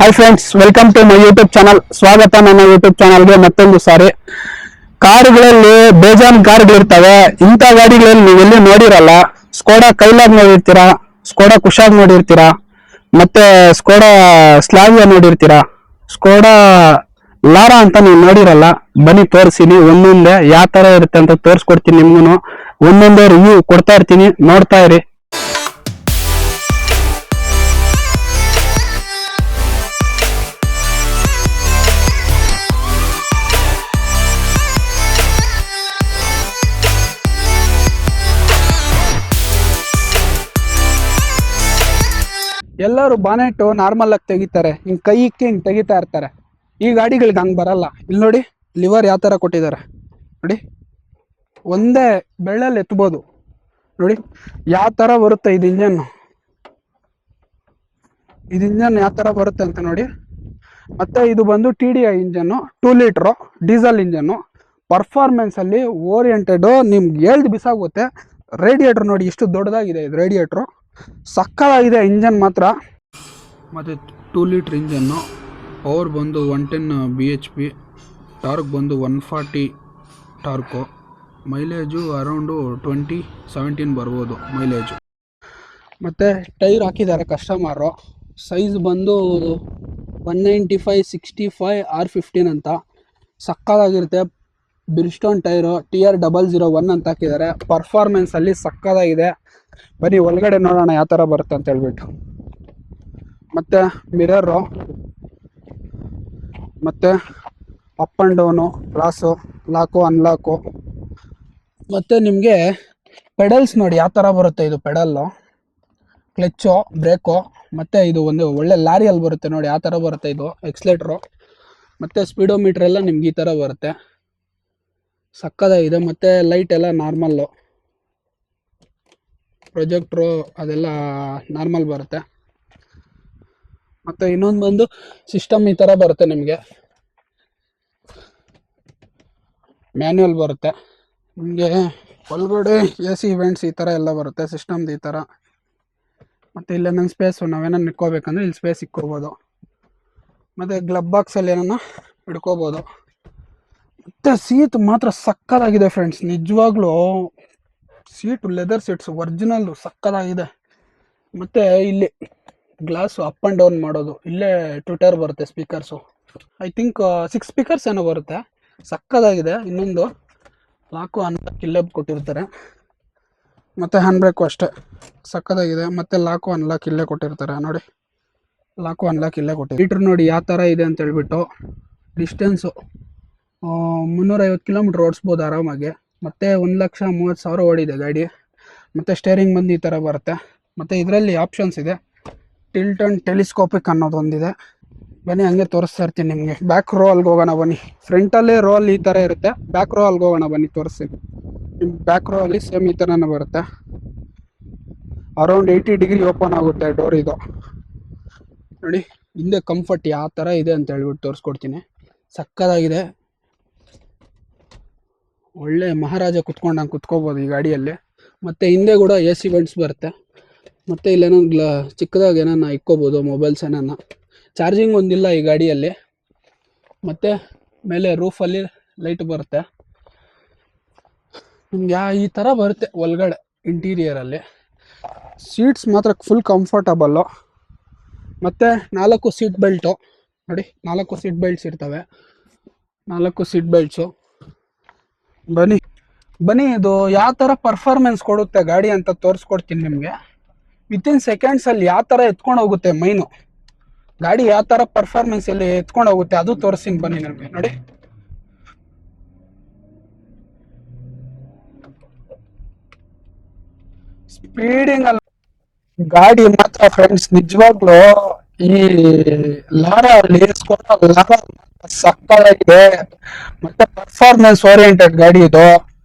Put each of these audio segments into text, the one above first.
Hi friends, welcome to my YouTube channel. ಸ್ವಾಗತ ನನ್ನ YouTube ಚಾನಲ್ಗೆ ಮತ್ತೊಂದು ಸಾರಿ. ಕಾರುಗಳಲ್ಲಿ ಬೇಜಾನ್ ಕಾರುಗಳಿರ್ತವೆ. ಇಂಥ ಗಾಡಿಗಳಲ್ಲಿ ನೀವೆಲ್ಲಿ ನೋಡಿರಲ್ಲ. ಸ್ಕೋಡಾ ಕೈಲಾಗ್ ನೋಡಿರ್ತೀರಾ, ಸ್ಕೋಡಾ ಕುಶಾಗ್ ನೋಡಿರ್ತೀರಾ, ಮತ್ತೆ ಸ್ಕೋಡಾ ಸ್ಲಾವಿಯಾ ನೋಡಿರ್ತೀರಾ, ಸ್ಕೋಡಾ ಲಾರಾ ಅಂತ ನೀವು ನೋಡಿರಲ್ಲ. ಬನ್ನಿ ತೋರಿಸ್ತೀನಿ, ಒಂದೊಂದೇ ಯಾವ ತರ ಇರುತ್ತೆ ಅಂತ ತೋರಿಸ್ಕೊಡ್ತೀನಿ. ನಿಮ್ಗೂ ಒಂದೊಂದೇ ರಿವ್ಯೂ ಕೊಡ್ತಾ ಇರ್ತೀನಿ, ನೋಡ್ತಾ ಇರಿ. ಎಲ್ಲರೂ ಬಾನೆಟ್ ನಾರ್ಮಲ್ ಆಗಿ ತೆಗಿತಾರೆ, ಹಿಂಗ್ ಕೈ ಇಕ್ಕಿ ಹಿಂಗ್ ತೆಗಿತಾ ಇರ್ತಾರೆ. ಈ ಗಾಡಿಗಳಿಗೆ ಹಂಗ್ ಬರಲ್ಲ. ಇಲ್ಲಿ ನೋಡಿ, ಲಿವರ್ ಯಾವ ತರ ಕೊಟ್ಟಿದ್ದಾರೆ ನೋಡಿ, ಒಂದೇ ಬೆಳ್ಳಲ್ಲಿ ಎತ್ಬೋದು ನೋಡಿ ಯಾವ ತರ ಬರುತ್ತೆ ಇದು ಇಂಜನ್. ಇದು ಇಂಜನ್ ಯಾವ ತರ ಬರುತ್ತೆ ಅಂತ ನೋಡಿ. ಮತ್ತೆ ಇದು ಬಂದು TDI engine, 2 litre diesel engine. Performance ಅಲ್ಲಿ ಓರಿಯೆಂಟೆಡ್, ನಿಮ್ಗೆ ಹೇಳ್ದು ಬಿಸಾಗುತ್ತೆ. ರೇಡಿಯೇಟರ್ ನೋಡಿ ಎಷ್ಟು ದೊಡ್ಡದಾಗಿದೆ ಇದು ರೇಡಿಯೇಟ್ರು, ಸಕ್ಕತ್ತಾಗಿದೆ ಇಂಜನ್ ಮಾತ್ರ. ಮತ್ತು 2 ಲೀಟ್ರ್ ಇಂಜನ್ನು, ಪವರ್ ಬಂದು 110 bhp, ಟಾರ್ಕ್ ಬಂದು 140 ಟಾರ್ಕು, ಮೈಲೇಜು ಅರೌಂಡು 20-17 ಬರ್ಬೋದು ಮೈಲೇಜು. ಮತ್ತು ಟೈರ್ ಹಾಕಿದ್ದಾರೆ ಕಸ್ಟಮರು. ಸೈಜ್ ಬಂದು 195/65 R15 ಅಂತ, ಸಕ್ಕತ್ತಾಗಿರುತ್ತೆ. ಬ್ರಿಸ್ಟೋನ್ ಟೈರು TR001 ಅಂತ ಹಾಕಿದ್ದಾರೆ. ಪರ್ಫಾರ್ಮೆನ್ಸಲ್ಲಿ ಸಕ್ಕತ್ತಾಗಿದೆ. ಬನ್ನಿ ಒಳಗಡೆ ನೋಡೋಣ ಯಾವ ಥರ ಬರುತ್ತೆ ಅಂತ ಹೇಳ್ಬಿಟ್ಟು. ಮತ್ತು ಮಿರರು, ಮತ್ತು up and down, glass, lock unlock. ಮತ್ತು ನಿಮಗೆ ಪೆಡಲ್ಸ್ ನೋಡಿ ಯಾವ ಥರ ಬರುತ್ತೆ. ಇದು ಪೆಡಲ್ಲು, ಕ್ಲಚ್ಚು, ಬ್ರೇಕು. ಮತ್ತು ಇದು ಒಂದು ಒಳ್ಳೆ ಲಾರಿಯಲ್ಲಿ ಬರುತ್ತೆ ನೋಡಿ ಯಾವ ಥರ ಬರುತ್ತೆ ಇದು ಎಕ್ಸ್ಲೇಟ್ರು. ಮತ್ತು ಸ್ಪೀಡೋಮೀಟ್ರ್ ಎಲ್ಲ ನಿಮ್ಗೆ ಈ ಥರ ಬರುತ್ತೆ, ಸಕ್ಕತ್ತಾಗಿದೆ. ಮತ್ತು ಲೈಟ್ ಎಲ್ಲ ನಾರ್ಮಲ್ಲು, ಪ್ರೊಜೆಕ್ಟ್ರು ಅದೆಲ್ಲ ನಾರ್ಮಲ್ ಬರುತ್ತೆ. ಮತ್ತು ಇನ್ನೊಂದು ಬಂದು ಸಿಸ್ಟಮ್ ಈ ಥರ ಬರುತ್ತೆ ನಿಮಗೆ, ಮ್ಯಾನ್ಯುವಲ್ ಬರುತ್ತೆ ನಿಮಗೆ. ಒಳಗಡೆ AC ಇವೆಂಟ್ಸ್ ಈ ಥರ ಎಲ್ಲ ಬರುತ್ತೆ ಸಿಸ್ಟಮ್ದು ಈ ಥರ. ಮತ್ತು ಇಲ್ಲೇ ನನ್ನ ಸ್ಪೇಸು, ನಾವೇನೋ ಇಟ್ಕೋಬೇಕಂದ್ರೆ ಇಲ್ಲಿ ಸ್ಪೇಸ್ ಇಕ್ಕೋಬೋದು. ಮತ್ತು ಗ್ಲಬ್ ಬಾಕ್ಸಲ್ಲಿ ಏನನ್ನ ಇಟ್ಕೋಬೋದು. ಮತ್ತು ಸೀಟ್ ಮಾತ್ರ ಸಕ್ಕತ್ತಾಗಿದೆ ಫ್ರೆಂಡ್ಸ್, ನಿಜವಾಗ್ಲೂ ಸೀಟು ಲೆದರ್ ಸೀಟ್ಸ್ ಒರಿಜಿನಲ್ಲು ಸಕ್ಕತ್ತಾಗಿದೆ. ಮತ್ತು ಇಲ್ಲಿ ಗ್ಲಾಸು ಅಪ್ ಆ್ಯಂಡ್ ಡೌನ್ ಮಾಡೋದು, ಇಲ್ಲೇ ಟ್ವಿಟರ್ ಬರುತ್ತೆ ಸ್ಪೀಕರ್ಸು. ಐ ಥಿಂಕ್ 6 ಸ್ಪೀಕರ್ಸ್ ಏನೋ ಬರುತ್ತೆ, ಸಕ್ಕತ್ತಾಗಿದೆ. ಇನ್ನೊಂದು ಲಾಕು ಅನ್ಲಾಕ್ ಇಲ್ಲೇ ಕೊಟ್ಟಿರ್ತಾರೆ. ಮತ್ತು ಹ್ಯಾಂಡ್ ಬ್ರೇಕು ಅಷ್ಟೇ ಸಕ್ಕತ್ತಾಗಿದೆ. ಮತ್ತು ಲಾಕು ಅನ್ಲಾಕ್ ಇಲ್ಲೇ ಕೊಟ್ಟಿರ್ತಾರೆ ನೋಡಿ, ಲಾಕು ಅನ್ಲಾಕ್ ಇಲ್ಲೇ ಕೊಟ್ಟಿರ್ತಾರೆ. ಮೀಟ್ರ್ ನೋಡಿ ಯಾವ ಥರ ಇದೆ ಅಂತ ಹೇಳ್ಬಿಟ್ಟು. ಡಿಸ್ಟೆನ್ಸು 350 ಕಿಲೋಮೀಟ್ರ್ ಓಡಿಸ್ಬೋದು ಆರಾಮಾಗಿ. ಮತ್ತು 1,30,000 ಓಡಿದೆ ಗಾಡಿ. ಮತ್ತು ಸ್ಟೇರಿಂಗ್ ಬಂದು ಈ ಥರ ಬರುತ್ತೆ. ಮತ್ತು ಇದರಲ್ಲಿ ಆಪ್ಷನ್ಸ್ ಇದೆ, ಟಿಲ್ಟ್ ಆ್ಯಂಡ್ ಟೆಲಿಸ್ಕೋಪಿಕ್ ಅನ್ನೋದೊಂದಿದೆ. ಬನ್ನಿ ಹಂಗೆ ತೋರಿಸ್ತಾ ಇರ್ತೀನಿ ನಿಮಗೆ. ಬ್ಯಾಕ್ ರೋ ಅಲ್ಲಿಗೆ ಹೋಗೋಣ ಬನ್ನಿ. ಫ್ರಂಟಲ್ಲೇ ರೋ ಅಲ್ಲಿ ಈ ಥರ ಇರುತ್ತೆ, ಬ್ಯಾಕ್ ರೋ ಅಲ್ಲಿಗೆ ಹೋಗೋಣ ಬನ್ನಿ ತೋರಿಸ್ತೀನಿ. ನಿಮ್ಮ ಬ್ಯಾಕ್ ರೋ ಅಲ್ಲಿ ಸೇಮ್ ಈ ಥರನೇ ಬರುತ್ತೆ. ಅರೌಂಡ್ 80 ಡಿಗ್ರಿ ಓಪನ್ ಆಗುತ್ತೆ ಡೋರ್. ಇದು ನೋಡಿ ಹಿಂದೆ ಕಂಫರ್ಟ್ ಯಾವ ಥರ ಇದೆ ಅಂತ ಹೇಳ್ಬಿಟ್ಟು ತೋರಿಸ್ಕೊಡ್ತೀನಿ. ಸಕ್ಕತ್ತಾಗಿದೆ, ಒಳ್ಳೆ ಮಹಾರಾಜ ಕುತ್ಕೊಂಡಂಗೆ ಕುತ್ಕೋಬೋದು ಈ ಗಾಡಿಯಲ್ಲಿ. ಮತ್ತು ಹಿಂದೆ ಕೂಡ AC ವೆಂಟ್ಸ್ ಬರುತ್ತೆ. ಮತ್ತು ಇಲ್ಲೇನೋ ಚಿಕ್ಕದಾಗಿ ಏನನ್ನ ಇಕ್ಕೋಬೋದು, ಮೊಬೈಲ್ಸ್ ಏನನ್ನ. ಚಾರ್ಜಿಂಗ್ ಒಂದಿಲ್ಲ ಈ ಗಾಡಿಯಲ್ಲಿ. ಮತ್ತು ಮೇಲೆ ರೂಫಲ್ಲಿ ಲೈಟ್ ಬರುತ್ತೆ ನಿಮ್ಗೆ ಈ ಥರ ಬರುತ್ತೆ ಒಳಗಡೆ ಇಂಟೀರಿಯರಲ್ಲಿ. ಸೀಟ್ಸ್ ಮಾತ್ರ ಫುಲ್ ಕಂಫರ್ಟಬಲ್ಲು. ಮತ್ತು 4 ಸೀಟ್ ಬೆಲ್ಟು ನೋಡಿ, 4 ಸೀಟ್ ಬೆಲ್ಟ್ಸ್ ಇರ್ತವೆ, 4 ಸೀಟ್ ಬೆಲ್ಟ್ಸು. ಬನ್ನಿ ಇದು ಯಾವ ಥರ ಪರ್ಫಾರ್ಮೆನ್ಸ್ ಕೊಡುತ್ತೆ ಗಾಡಿ ಅಂತ ತೋರಿಸ್ಕೊಡ್ತೀನಿ ನಿಮಗೆ. ವಿತಿನ್ ಸೆಕೆಂಡ್ಸಲ್ಲಿ ಯಾವ ಥರ ಎತ್ಕೊಂಡು ಹೋಗುತ್ತೆ ಮೈನು ಗಾಡಿ, ಯಾವ ಥರ ಪರ್ಫಾರ್ಮೆನ್ಸಲ್ಲಿ ಎತ್ಕೊಂಡು ಹೋಗುತ್ತೆ ಅದು ತೋರಿಸ್ತೀನಿ ಬನ್ನಿ ನಿಮಗೆ. ನೋಡಿ ಸ್ಪೀಡಿಂಗ್ ಅಲ್ಲ ಗಾಡಿ ಮಾತ್ರ ಫ್ರೆಂಡ್ಸ್, ನಿಜವಾಗ್ಲೂ ಈ ಲಾರಾ ಅಲ್ಲಿ ಲಾರಾ ಸಕ್ಕತ್ತಾಗಿದೆ. ಮತ್ತೆ ಪರ್ಫಾರ್ಮೆನ್ಸ್ ಓರಿಯೆಂಟೆಡ್ ಗಾಡಿ ಇದು,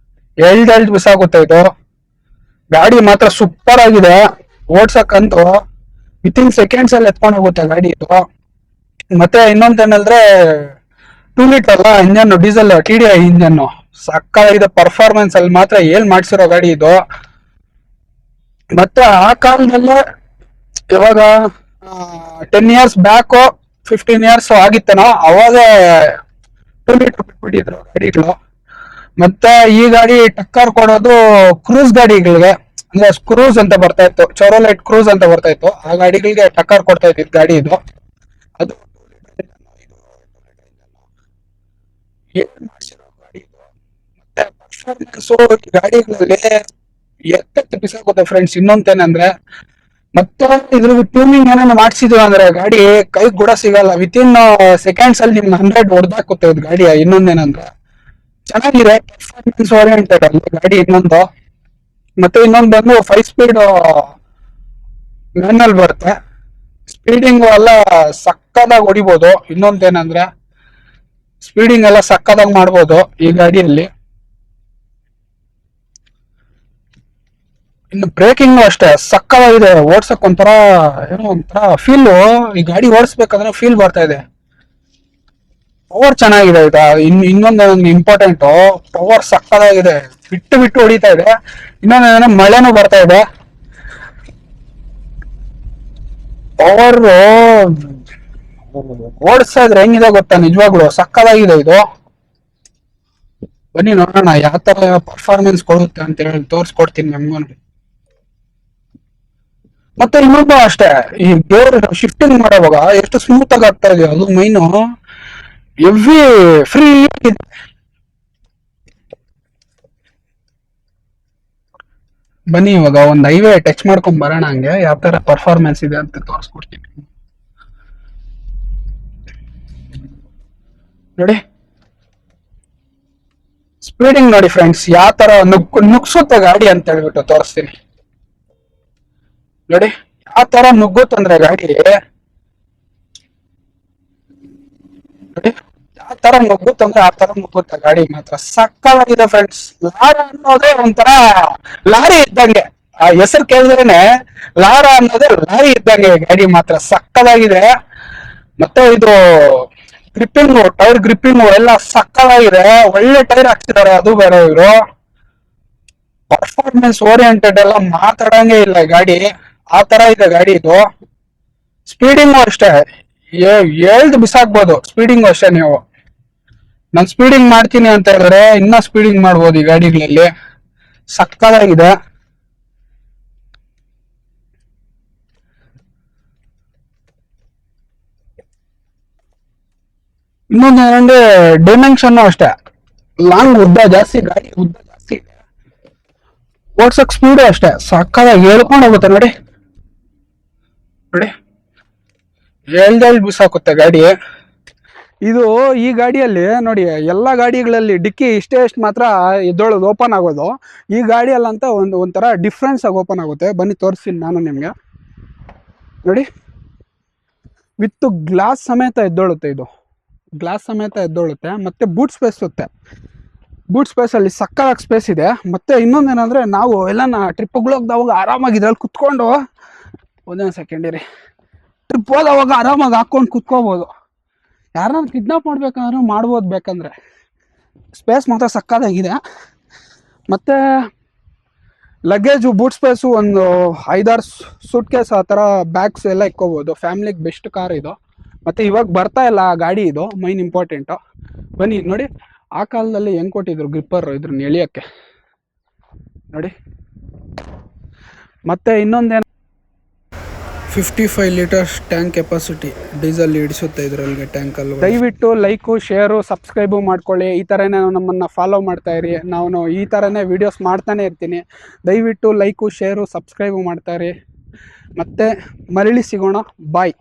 ಎಲ್ಡ್ ಬಿಸಾಗುತ್ತೆ ಇದು ಗಾಡಿ ಮಾತ್ರ. ಸೂಪರ್ ಆಗಿದೆ ಓಡ್ಸಕ್ಕಂತೂ, ವಿತಿನ್ ಸೆಕೆಂಡ್ಸ್ ಅಲ್ಲಿ ಎತ್ಕೊಂಡು ಹೋಗುತ್ತೆ ಗಾಡಿ ಇದು. ಮತ್ತೆ ಇನ್ನೊಂದೇನಂದ್ರೆ 2 ಲೀಟರ್ ಅಲ್ಲ ಇಂಜನ್, ಡೀಸೆಲ್ TDI ಇಂಜನ್ನು, ಸಕ್ಕತ್ತಾಗಿದೆ. ಪರ್ಫಾರ್ಮೆನ್ಸ್ ಅಲ್ಲಿ ಮಾತ್ರ ಏನ್ ಮಾಡ್ಸಿರೋ ಗಾಡಿ ಇದು. ಮತ್ತೆ ಆ ಕಾಲದಲ್ಲೇ ಇವಾಗ 10 years ಬ್ಯಾಕು 15 ಇಯರ್ಸ್ ಆಗಿತ್ತೇನೋ ಅವಾಗ 2 ಲೀಟರ್ ಬಿಟ್ಬಿಟ್ಟಿದ್ರು ಗಾಡಿಗಳು. ಮತ್ತೆ ಈ ಗಾಡಿ ಟಕ್ಕರ್ ಕೊಡೋದು ಕ್ರೂಸ್ ಗಾಡಿಗಳಿಗೆ, ಅಂದ್ರೆ ಕ್ರೂಸ್ ಅಂತ ಬರ್ತಾ ಇತ್ತು, ಚೌರೋಲೈಟ್ ಕ್ರೂಸ್ ಅಂತ ಬರ್ತಾ ಇತ್ತು, ಆ ಗಾಡಿಗಳಿಗೆ ಟಕ್ಕರ್ ಕೊಡ್ತಾ ಇದ್ದಿದ್ದು ಗಾಡಿ ಇದು. ಅದು ಮತ್ತೆ ಗಾಡಿಗಳಲ್ಲಿ ಎತ್ತ ಬಿಸಾಕುತ್ತೆ ಫ್ರೆಂಡ್ಸ್. ಇನ್ನೊಂದೇನಂದ್ರೆ ಮತ್ತೆ ಇದ್ರ ಟ್ಯೂನಿಂಗ್ ಏನೇನು ಮಾಡ್ಸಿದ್ವಿ ಅಂದ್ರೆ ಗಾಡಿ ಕೈ ಕೂಡ ಸಿಗಲ್ಲ, ವಿತಿನ್ ಸೆಕೆಂಡ್ಸ್ ಅಲ್ಲಿ ನಿಮ್ಗೆ 100 ಹೊಡೆದಾಕುತ್ತೆ ಇದು ಗಾಡಿ. ಇನ್ನೊಂದೇನಂದ್ರೆ ಚೆನ್ನಾಗಿದೆ, ಪರ್ಫಾರ್ಮೆನ್ಸ್ ಓರಿಯೆಂಟೆಡ್ ಅಲ್ಲಿ ಗಾಡಿ ಇನ್ನೊಂದು. ಮತ್ತೆ ಇನ್ನೊಂದು ಬಂದು 5 ಸ್ಪೀಡ್ ಮ್ಯಾನ್ಯಲ್ ಬರುತ್ತೆ, ಸ್ಪೀಡಿಂಗ್ ಎಲ್ಲ ಸಕ್ಕದಾಗಿ ಹೊಡಿಬೋದು. ಇನ್ನೊಂದೇನಂದ್ರೆ ಸ್ಪೀಡಿಂಗ್ ಎಲ್ಲ ಸಕ್ಕದಾಗಿ ಮಾಡ್ಬೋದು ಈ ಗಾಡಿಯಲ್ಲಿ. ಇನ್ನು ಬ್ರೇಕಿಂಗ್ ಅಷ್ಟೇ ಸಕ್ಕದಾಗಿದೆ, ಓಡ್ಸಕ್ ಒಂಥರ ಏನೋ ಒಂಥರ ಫೀಲ್, ಈ ಗಾಡಿ ಓಡಿಸ್ಬೇಕಂದ್ರೆ ಫೀಲ್ ಬರ್ತಾ ಇದೆ. ಪವರ್ ಚೆನ್ನಾಗಿದೆ ಆಯ್ತಾ. ಇನ್ನೊಂದು ಇಂಪಾರ್ಟೆಂಟ್, ಪವರ್ ಸಕ್ಕದಾಗಿದೆ, ಬಿಟ್ಟು ಬಿಟ್ಟು ಹೊಡಿತಾ ಇದೆ. ಇನ್ನೊಂದು ಮಳೆನೂ ಬರ್ತಾ ಇದೆ. ಪವರ್ ಓಡಿಸ್ತಾ ಇದ್ರೆ ಹೆಂಗಿದೆ ಗೊತ್ತಾ, ನಿಜವಾಗ್ಲು ಸಕ್ಕದಾಗಿದೆ ಇದು. ಬನ್ನಿ ನೋಡೋಣ ಯಾವ ತರ ಪರ್ಫಾರ್ಮೆನ್ಸ್ ಕೊಡುತ್ತೆ ಅಂತ ಹೇಳಿ ತೋರಿಸ್ಕೊಡ್ತೀನಿ ನಮ್ಗೂ. ಮತ್ತೆ ಇನ್ನೊಂದು ಅಷ್ಟೇ, ಈ ಗೇರ್ ಶಿಫ್ಟಿಂಗ್ ಮಾಡೋವಾಗ ಎಷ್ಟು ಸ್ಮೂತ್ ಆಗಿ ಆಗ್ತಾ ಇದೆ, ಅದು ಮೈನು ಎವ್ರಿ ಫ್ರೀ. ಬನ್ನಿ ಇವಾಗ ಒಂದು ಹೈವೇ ಟಚ್ ಮಾಡ್ಕೊಂಡ್ ಬರೋಣ, ಹಂಗೆ ಯಾವ ತರ ಪರ್ಫಾರ್ಮೆನ್ಸ್ ಇದೆ ಅಂತ ತೋರಿಸ್ಕೊಡ್ತೀನಿ ನೋಡಿ. ಸ್ಪೀಡಿಂಗ್ ನೋಡಿ ಫ್ರೆಂಡ್ಸ್, ಯಾವ ತರ ನುಗ್ಸುತ್ತೆ ಗಾಡಿ ಅಂತ ಹೇಳ್ಬಿಟ್ಟು ತೋರಿಸ್ತೀನಿ ನೋಡಿ. ಯಾವ ತರ ನುಗ್ಗುತ್ತಂದ್ರೆ ಗಾಡಿ ನೋಡಿ, ಯಾವ ತರ ನುಗ್ಗುತ್ತಂದ್ರೆ ಆ ತರ ನುಗ್ಗುತ್ತೆ ಗಾಡಿ, ಮಾತ್ರ ಸಕ್ಕತ್ತಾಗಿದೆ ಫ್ರೆಂಡ್ಸ್. ಲಾರ ಅನ್ನೋದೇ ಒಂಥರ ಲಾರಿ ಇದ್ದಂಗೆ, ಆ ಹೆಸರು ಕೇಳಿದ್ರೇನೆ ಲಾರ ಅನ್ನೋದೇ ಲಾರಿ ಇದ್ದಂಗೆ, ಗಾಡಿ ಮಾತ್ರ ಸಕ್ಕತ್ತಾಗಿದೆ. ಮತ್ತೆ ಇದು ಗ್ರಿಪ್ಪಿಂಗ್, ಟೈರ್ ಗ್ರಿಪ್ಪಿಂಗ್ ಎಲ್ಲ ಸಕ್ಕತ್ತಾಗಿದೆ, ಒಳ್ಳೆ ಟೈರ್ ಹಾಕ್ತಿದ್ದಾರೆ, ಅದು ಬೇರೆ. ಇವರು ಪರ್ಫಾರ್ಮೆನ್ಸ್ ಓರಿಯೆಂಟೆಡ್ ಎಲ್ಲ ಮಾತಾಡಂಗೆ ಇಲ್ಲ ಗಾಡಿ, ಆ ತರ ಇದೆ ಗಾಡಿ ಇದು. ಸ್ಪೀಡಿಂಗು ಅಷ್ಟೇ ಹೇಳ್ದು ಬಿಸಾಕ್ಬೋದು, ಸ್ಪೀಡಿಂಗು ಅಷ್ಟೇ. ನೀವು ನಾನು ಸ್ಪೀಡಿಂಗ್ ಮಾಡ್ತೀನಿ ಅಂತ ಹೇಳಿದ್ರೆ ಇನ್ನ ಸ್ಪೀಡಿಂಗ್ ಮಾಡ್ಬೋದು ಈ ಗಾಡಿಗಳಲ್ಲಿ, ಸಕ್ಕತ್ತಾಗಿದೆ. ಇನ್ನೊಂದು ಏನಂದ್ರೆ ಡೈಮೆನ್ಷನ್ ಅಷ್ಟೇ, ಲಾಂಗ್ ಉದ್ದ ಜಾಸ್ತಿ, ಗಾಡಿ ಉದ್ದ ಜಾಸ್ತಿ ಇದೆ, ಓಡ್ಸಕ್ ಸ್ಪೀಡು ಅಷ್ಟೇ ಸಕ್ಕದಾಗಿ ಹೇಳ್ಕೊಂಡು ಹೋಗುತ್ತೆ ನೋಡಿ. ನೋಡಿ ಹೇಳ್ದಲ್ಲಿ ಬಿಸಾಕುತ್ತೆ ಗಾಡಿ ಇದು. ಈ ಗಾಡಿಯಲ್ಲಿ ನೋಡಿ, ಎಲ್ಲ ಗಾಡಿಗಳಲ್ಲಿ ಡಿಕ್ಕಿ ಇಷ್ಟೇ ಎಷ್ಟು ಮಾತ್ರ ಎದ್ದೊಳದು ಓಪನ್ ಆಗೋದು, ಈ ಗಾಡಿಯಲ್ಲಂತ ಒಂಥರ ಡಿಫ್ರೆನ್ಸ್ ಆಗಿ ಓಪನ್ ಆಗುತ್ತೆ. ಬನ್ನಿ ತೋರಿಸ್ತೀನಿ ನಾನು ನಿಮ್ಗೆ ನೋಡಿ. ವಿತ್ ಗ್ಲಾಸ್ ಸಮೇತ ಎದ್ದೊಳುತ್ತೆ ಇದು, ಗ್ಲಾಸ್ ಸಮೇತ ಎದ್ದೊಳುತ್ತೆ. ಮತ್ತೆ ಬೂಟ್ ಸ್ಪೇಸ್ ಇರುತ್ತೆ, ಬೂಟ್ ಸ್ಪೇಸ್ ಅಲ್ಲಿ ಸಕ್ಕದಾಗಿ ಸ್ಪೇಸ್ ಇದೆ. ಮತ್ತೆ ಇನ್ನೊಂದೇನಂದ್ರೆ ನಾವು ಎಲ್ಲ ಟ್ರಿಪ್ಗಳು ಹೋಗ್ದವಾಗ ಆರಾಮಾಗಿ ಇದ್ರಲ್ಲಿ ಕುತ್ಕೊಂಡು, ಒಂದೇ ಸೆಕೆಂಡ್ ಇರಿ, ಟ್ರಿಪ್ ಹೋದವಾಗ ಆರಾಮಾಗಿ ಹಾಕೊಂಡು ಕುತ್ಕೋಬಹುದು. ಯಾರನ್ನ ಕಿಡ್ನಾಪ್ ಮಾಡ್ಬೇಕಂದ್ರೂ ಮಾಡ್ಬೋದು ಬೇಕಂದ್ರೆ, ಸ್ಪೇಸ್ ಮಾತ್ರ ಸಕ್ಕದಾಗಿದೆ. ಮತ್ತೆ ಲಗೇಜು ಬೂಟ್ ಸ್ಪೇಸು ಒಂದು 5-6 ಸೂಟ್ ಕೇಸ್ ಆ ಥರ ಬ್ಯಾಗ್ಸ್ ಎಲ್ಲ ಇಕ್ಕೋಬೋದು. ಫ್ಯಾಮಿಲಿಗೆ ಬೆಸ್ಟ್ ಕಾರ್ ಇದು. ಮತ್ತೆ ಇವಾಗ ಬರ್ತಾ ಇಲ್ಲ ಆ ಗಾಡಿ, ಇದು ಮೈನ್ ಇಂಪಾರ್ಟೆಂಟು. ಬನ್ನಿ ನೋಡಿ, ಆ ಕಾಲದಲ್ಲಿ ಹೆಂಗೆ ಕೊಟ್ಟಿದ್ರು ಗ್ರಿಪ್ಪರ್ ಇದ್ರನ್ನ ಎಳಿಯೋಕ್ಕೆ ನೋಡಿ. ಮತ್ತೆ ಇನ್ನೊಂದೇನು, 55 ಲೀಟರ್ಸ್ ಟ್ಯಾಂಕ್ ಕೆಪಾಸಿಟಿ ಡೀಸೆಲ್ ಹಿಡಿಸುತ್ತೆ ಇದರಲ್ಲಿ ಟ್ಯಾಂಕಲ್ಲಿ. ದಯವಿಟ್ಟು ಲೈಕು, ಶೇರು, ಸಬ್ಸ್ಕ್ರೈಬು ಮಾಡ್ಕೊಳ್ಳಿ. ಈ ಥರನೇ ನಮ್ಮನ್ನು ಫಾಲೋ ಮಾಡ್ತಾ ಇರಿ, ನಾನು ಈ ಥರನೇ ವೀಡಿಯೋಸ್ ಮಾಡ್ತಾನೆ ಇರ್ತೀನಿ. ದಯವಿಟ್ಟು ಲೈಕು, ಶೇರು, ಸಬ್ಸ್ಕ್ರೈಬು ಮಾಡ್ತಾ ಇರಿ. ಮತ್ತೆ ಮರಳಿ ಸಿಗೋಣ, ಬಾಯ್.